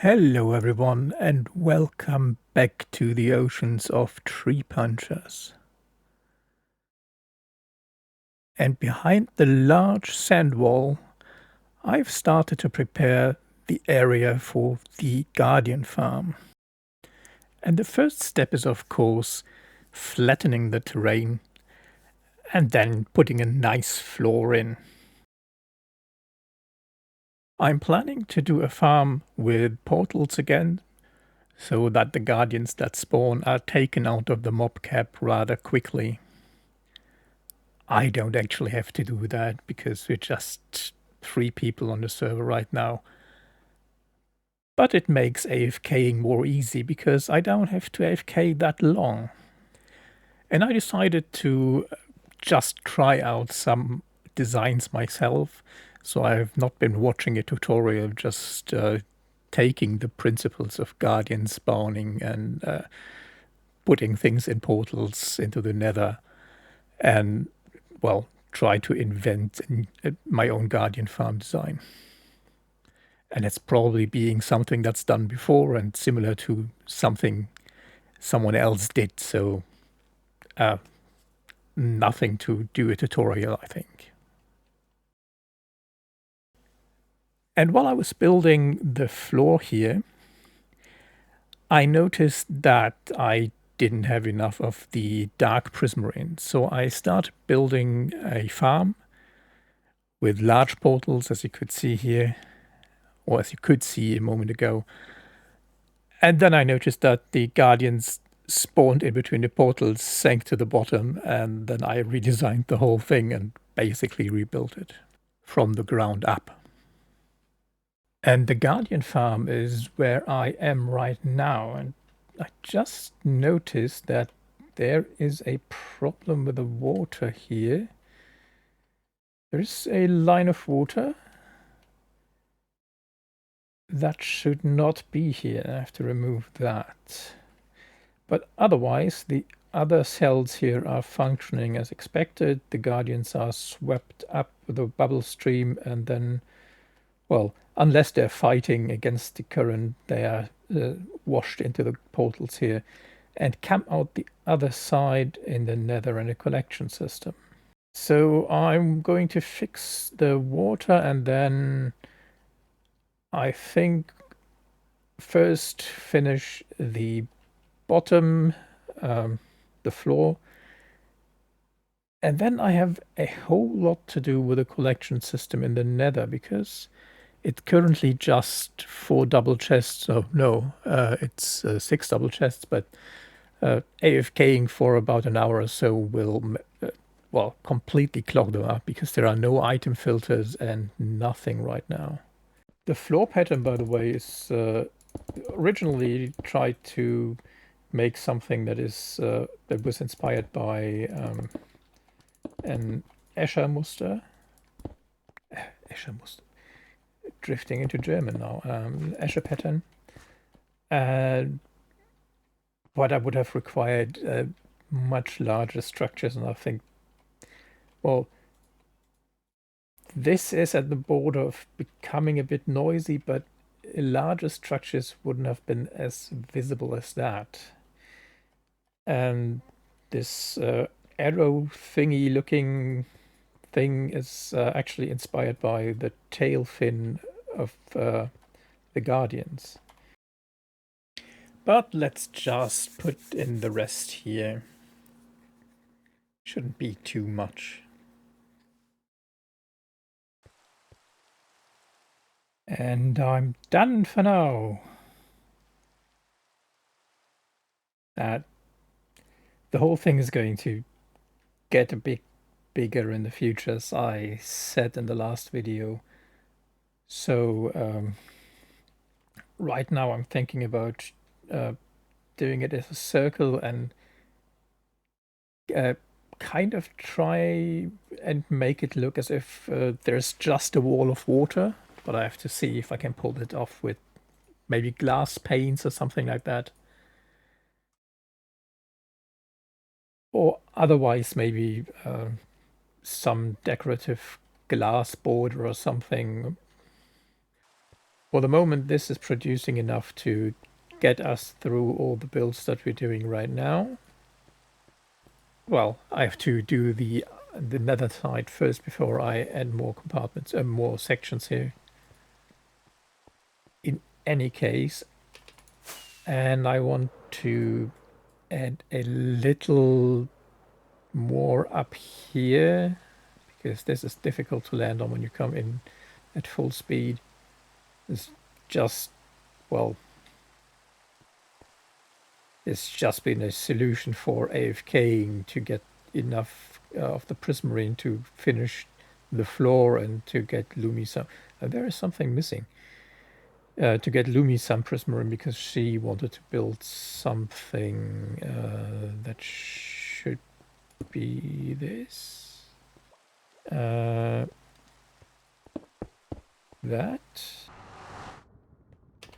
Hello everyone and welcome back to the oceans of Treepunchers. And behind the large sand wall, I've started to prepare the area for the Guardian farm. And the first step is of course flattening the terrain and then putting a nice floor in. I'm planning to do a farm with portals again, so that the guardians that spawn are taken out of the mob cap rather quickly. I don't actually have to do that because we're just 3 people on the server right now. But it makes AFKing more easy because I don't have to AFK that long. And I decided to just try out some designs myself. So I've not been watching a tutorial, just taking the principles of guardian spawning and putting things in portals into the Nether and, well, try to invent my own guardian farm design. And it's probably being something that's done before and similar to something someone else did. So nothing to do a tutorial, I think. And while I was building the floor here, I noticed that I didn't have enough of the dark prismarine. So I started building a farm with large portals, as you could see here, or as you could see a moment ago. And then I noticed that the guardians spawned in between the portals, sank to the bottom, and then I redesigned the whole thing and basically rebuilt it from the ground up. And the guardian farm is where I am right now, and I just noticed that there is a problem with the water here. There's a line of water that should not be here. I have to remove that. But otherwise, the other cells here are functioning as expected. The guardians are swept up with a bubble stream and then, well, unless they're fighting against the current, they are washed into the portals here and come out the other side in the Nether in a collection system. So I'm going to fix the water and then I think first finish the bottom, the floor. And then I have a whole lot to do with the collection system in the Nether because it's currently just 4 double chests. Oh no, it's 6 double chests, but AFKing for about an hour or so will, well, completely clog them up because there are no item filters and nothing right now. The floor pattern, by the way, is originally tried to make something that is that was inspired by an Escher Muster. Escher Muster. Drifting into German now. Escher pattern. But I would have required much larger structures, and I think, well, this is at the border of becoming a bit noisy, but larger structures wouldn't have been as visible as that. And this arrow thingy looking thing is actually inspired by the tail fin of the Guardians. But let's just put in the rest here. Shouldn't be too much. And I'm done for now. That the whole thing is going to get a bit bigger in the future, as I said in the last video. So right now I'm thinking about doing it as a circle and kind of try and make it look as if there's just a wall of water, but I have to see if I can pull it off with maybe glass panes or something like that. Or otherwise maybe some decorative glass border or something. For the moment, this is producing enough to get us through all the builds that we're doing right now. Well, I have to do the nether side first before I add more compartments and more sections here. In any case, and I want to add a little more up here because this is difficult to land on when you come in at full speed. It's just, well, it's just been a solution for AFKing to get enough of the prismarine to finish the floor and to get Lumi some. There is something missing. To get Lumi some prismarine because she wanted to build something that should be this. That.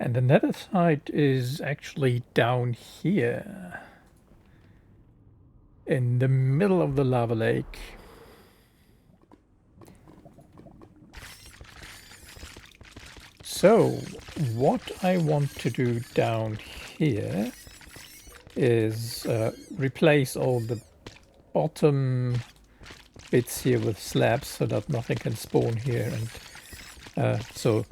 And the nether side is actually down here. In the middle of the lava lake. So, what I want to do down here is replace all the bottom bits here with slabs so that nothing can spawn here. And so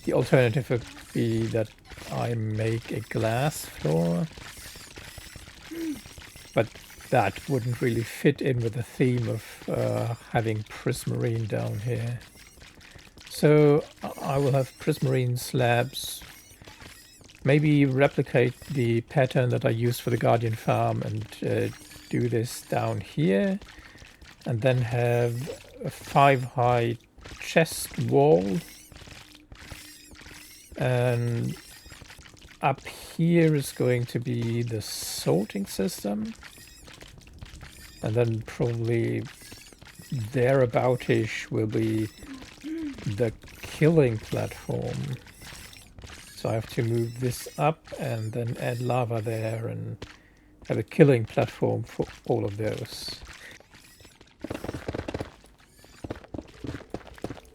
the alternative would be that I make a glass floor. But that wouldn't really fit in with the theme of having prismarine down here. So I will have prismarine slabs, maybe replicate the pattern that I used for the Guardian farm and do this down here, and then have a 5-high chest wall, and up here is going to be the sorting system, and then probably thereaboutish will be the killing platform. So I have to move this up and then add lava there and have a killing platform for all of those.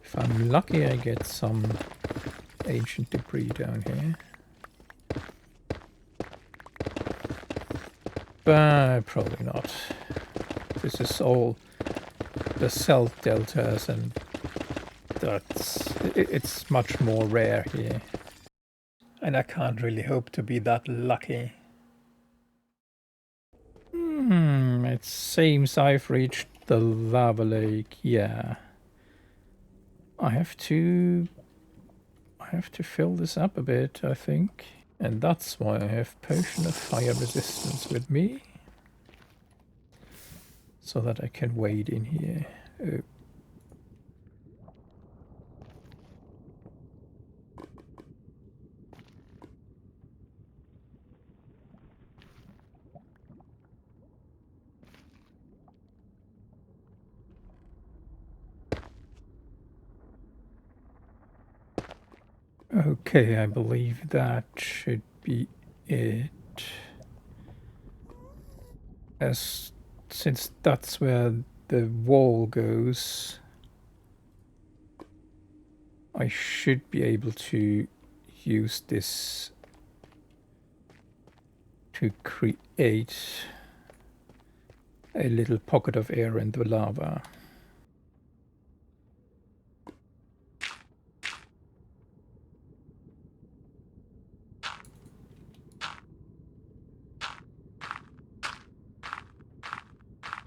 If I'm lucky, I get some ancient debris down here. But probably not. This is all the salt deltas, and it's much more rare here. And I can't really hope to be that lucky. It seems I've reached the lava lake. Yeah. I have to fill this up a bit, I think. And that's why I have Potion of Fire Resistance with me. So that I can wade in here. Oh. Okay, I believe that should be it. Since that's where the wall goes, I should be able to use this to create a little pocket of air in the lava.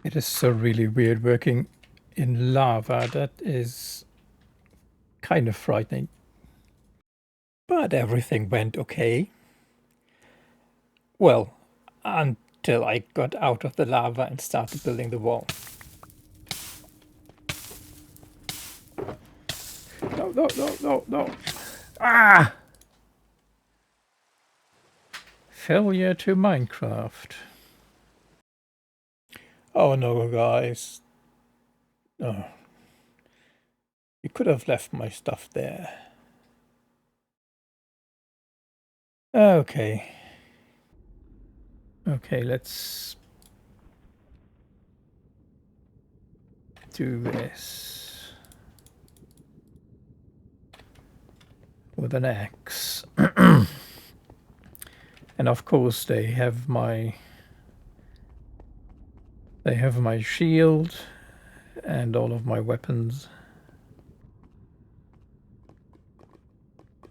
It is so really weird working in lava. That is kind of frightening. But everything went okay. Well, until I got out of the lava and started building the wall. No, no, no, no, no. Ah! Failure to Minecraft. Oh no, guys. Oh. You could have left my stuff there. Okay. Okay, let's do this. with an axe. And of course they have my shield and all of my weapons.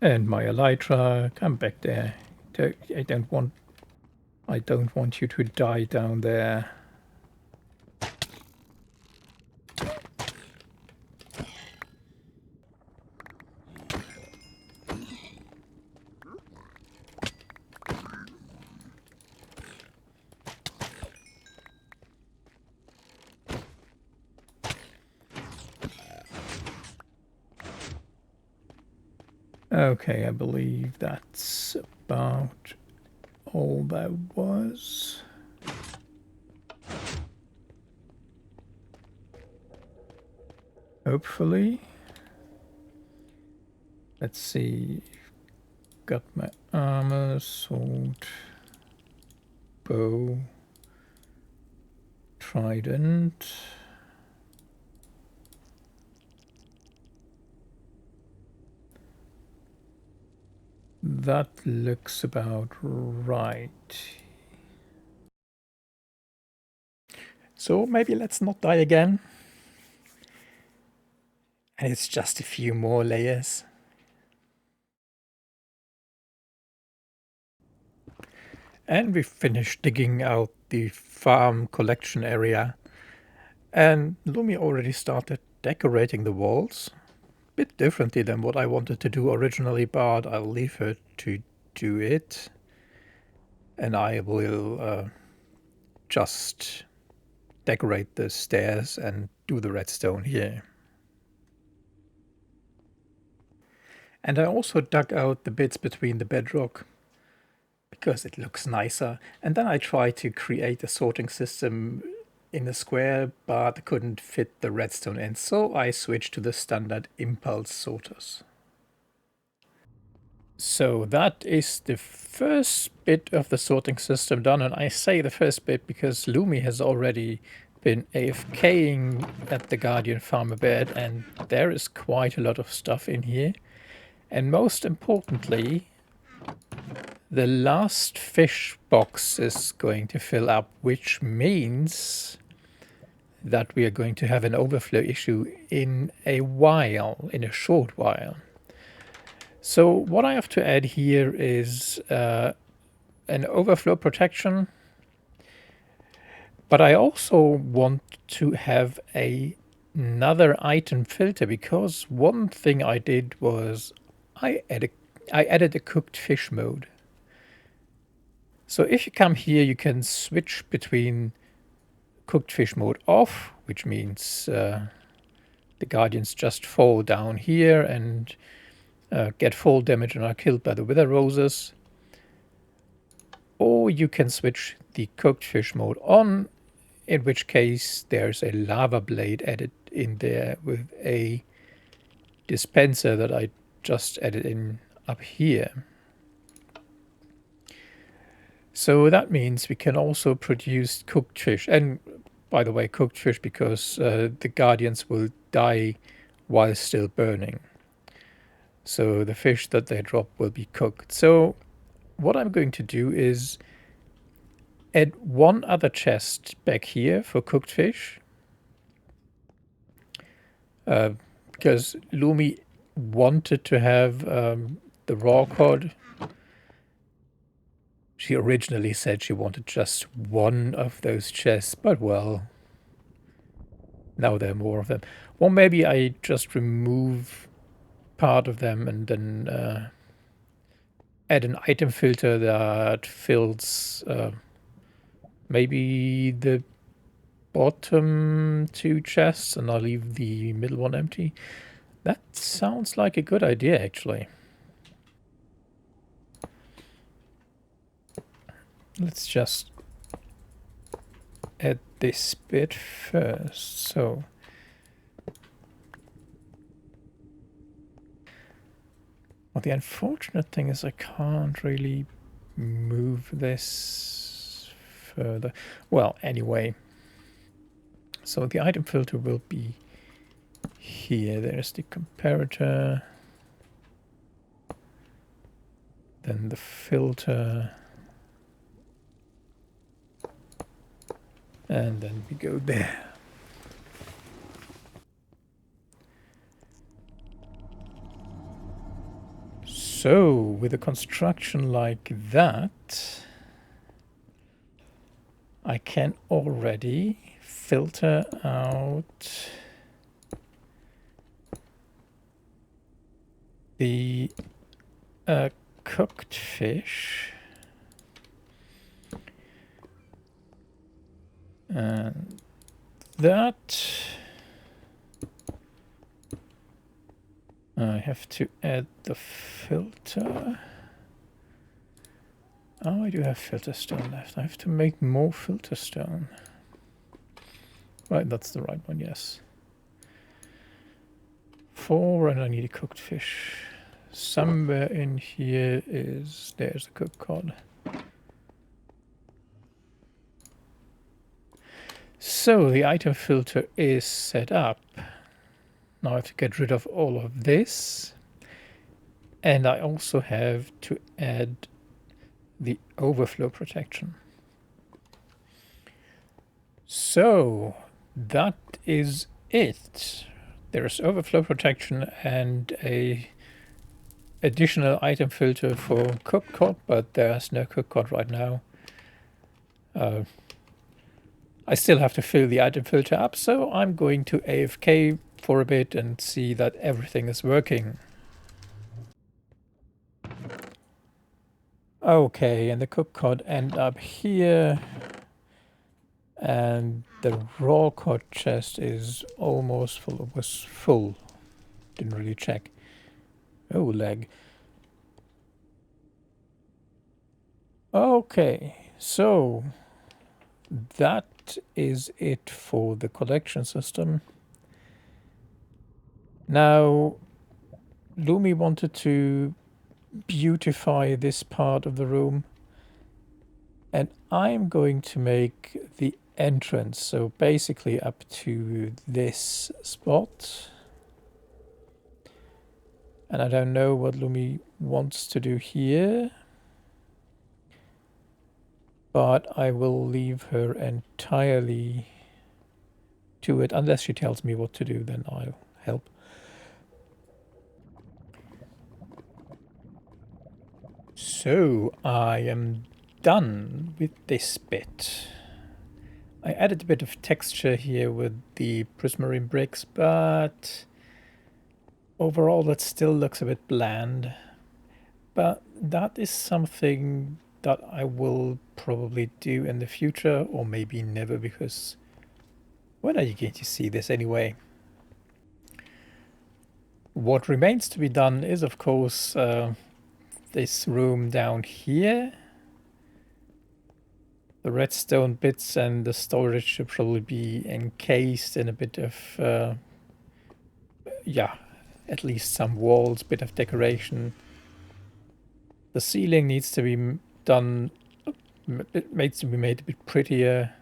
And my elytra. Come back there. I don't want you to die down there. Okay, I believe that's about all there was. Hopefully. Let's see. Got my armor, sword, bow, trident. That looks about right. So maybe let's not die again. And it's just a few more layers. And we finished digging out the farm collection area. And Lumi already started decorating the walls. Bit differently than what I wanted to do originally, but I'll leave her to do it. And I will just decorate the stairs and do the redstone here. And I also dug out the bits between the bedrock because it looks nicer. And then I tried to create a sorting system in a square, but couldn't fit the redstone in, so I switched to the standard impulse sorters. So that is the first bit of the sorting system done, and I say the first bit because Lumi has already been AFKing at the Guardian farmer bed, and there is quite a lot of stuff in here. And most importantly, the last fish box is going to fill up, which means that we are going to have an overflow issue in a while, in a short while. So what I have to add here is an overflow protection, but I also want to have another item filter, because one thing I did was I added a cooked fish mode. So if you come here, you can switch between cooked fish mode off, which means the guardians just fall down here and get full damage and are killed by the wither roses. Or you can switch the cooked fish mode on, in which case there's a lava blade added in there with a dispenser that I just added in up here. So that means we can also produce cooked fish. And by the way, cooked fish because the guardians will die while still burning. So the fish that they drop will be cooked. So what I'm going to do is add one other chest back here for cooked fish. Because Lumi wanted to have the raw cod. She originally said she wanted just one of those chests, but well, now there are more of them. Well, maybe I just remove part of them and then add an item filter that fills maybe the bottom two chests, and I'll leave the middle one empty. That sounds like a good idea, actually. Let's just add this bit first. So well, the unfortunate thing is I can't really move this further. Well, anyway, so the item filter will be here. There's the comparator. Then the filter. And then we go there. So, with a construction like that, I can already filter out the cooked fish. And that I have to add the filter. Oh, I do have filter stone left. I have to make more filter stone. Right, that's the right one, yes. 4, and I need a cooked fish. Somewhere in here is... there's the cooked cod. So the item filter is set up. Now I have to get rid of all of this. And I also have to add the overflow protection. So that is it. There's overflow protection and a additional item filter for cooked cod, but there's no cooked cod right now. I still have to fill the item filter up, so I'm going to AFK for a bit and see that everything is working. Okay, and the cooked cod end up here. And the raw cod chest is almost full. It was full. Didn't really check. Oh, leg. Okay, so that is it for the collection system. Now, Lumi wanted to beautify this part of the room, and I'm going to make the entrance, so basically up to this spot. And I don't know what Lumi wants to do here, but I will leave her entirely to it. Unless she tells me what to do, then I'll help. So I am done with this bit. I added a bit of texture here with the prismarine bricks, but overall that still looks a bit bland. But that is something that I will probably do in the future, or maybe never, because when are you going to see this anyway? What remains to be done is, of course, this room down here. The redstone bits and the storage should probably be encased in a bit of, yeah, at least some walls, bit of decoration. The ceiling needs to be done, it needs to be made a bit prettier.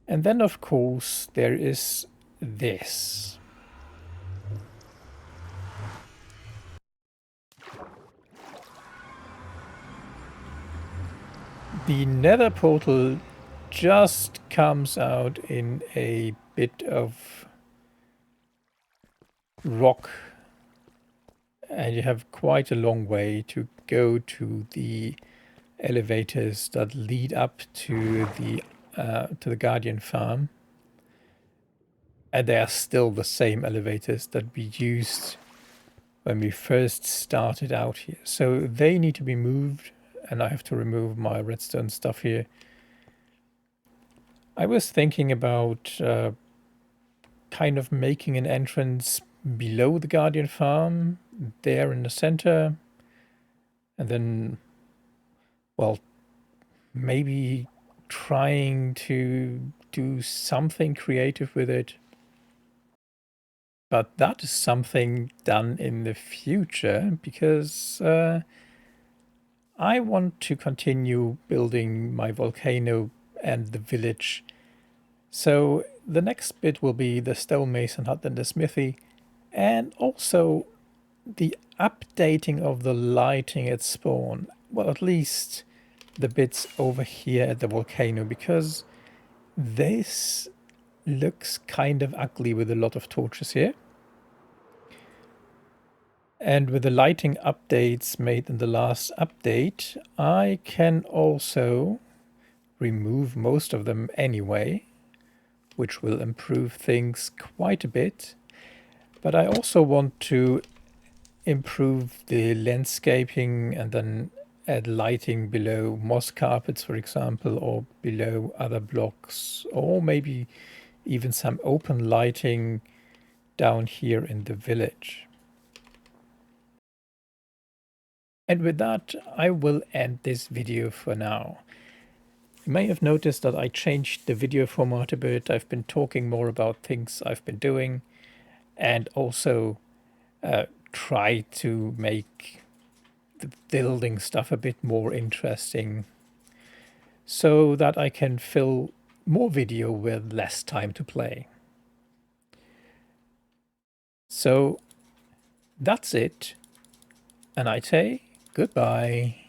And then, of course, there is this. The Nether portal just comes out in a bit of rock, and you have quite a long way to go to the elevators that lead up to the Guardian farm. And they are still the same elevators that we used when we first started out here. So they need to be moved, and I have to remove my redstone stuff here. I was thinking about kind of making an entrance below the Guardian farm, there in the center, and then, well, maybe trying to do something creative with it. But that is something done in the future, because I want to continue building my volcano and the village. So the next bit will be the stonemason hut and the smithy, and also the updating of the lighting at spawn, well, at least the bits over here at the volcano, because this looks kind of ugly with a lot of torches here. And with the lighting updates made in the last update, I can also remove most of them anyway, which will improve things quite a bit. But I also want to improve the landscaping and then add lighting below moss carpets, for example, or below other blocks, or maybe even some open lighting down here in the village. And with that, I will end this video for now. You may have noticed that I changed the video format a bit. I've been talking more about things I've been doing, and also try to make the building stuff a bit more interesting so that I can fill more video with less time to play. So that's it, and I say goodbye.